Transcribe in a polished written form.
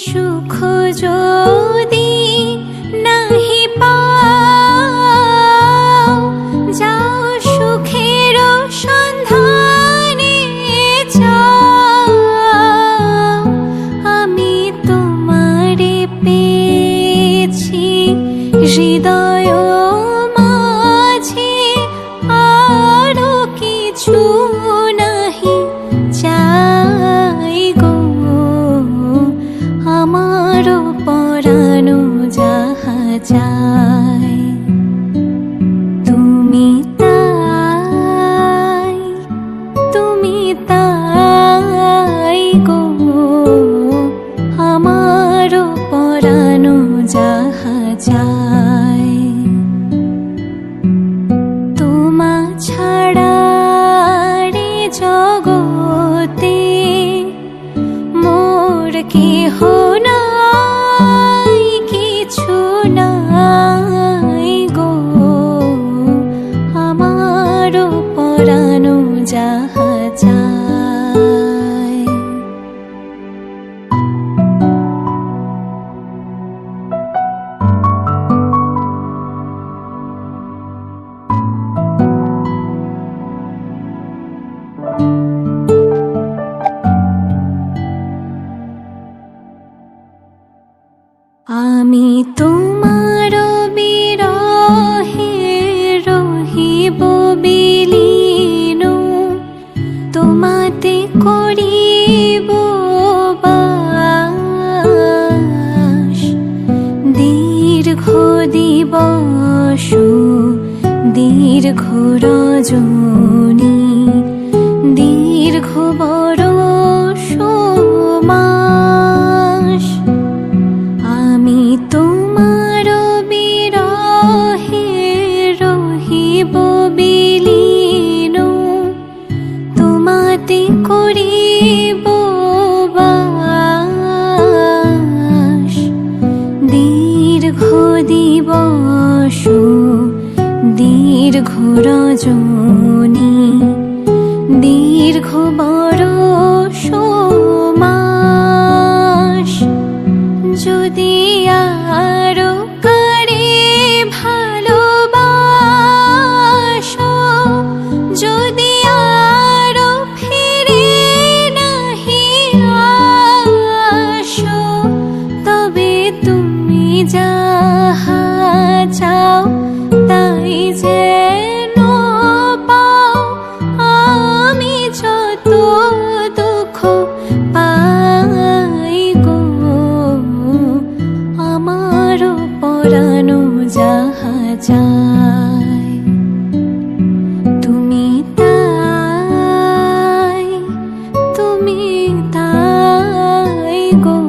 সুখ যদি নাহি পাও, যাও সুখের সন্ধানে যাও। আমি তোমারে পেয়েছি হৃদয় মাঝে, আরো কিছু নাহি চাই গো। আমার পরানো যাহা চাই তুমি তাই, তুমি তাই গো। আমার পরানো যাহা চাই তোমা ছাড়া রে জগতে মোর কেহ নাই, কিছু নাই গো। আমার পরানো যাহা চাই। আমি তোমার বিরহে রহিব বিলীন, তোমাতে করিব বাস। দীর্ঘ দিবস দীর্ঘ রজনী, দীর্ঘ বরষ মাস। আমি তোমার বিরহে রহিব বিলীন, তোমাতে করিব বাস। দীর্ঘ দিবস দীর্ঘ রজনী, দীর্ঘ বরষ মাস। যদি আরো কারে ভালোবাসো, যদি আরো ফিরে নাহি আসো, তবে তুমি যাহা চাও তাই যেন পাও। আমি যত দুঃখ পাই গো, আমার পরানো যাহা চাই তুমি তাই, তুমি তাই গো।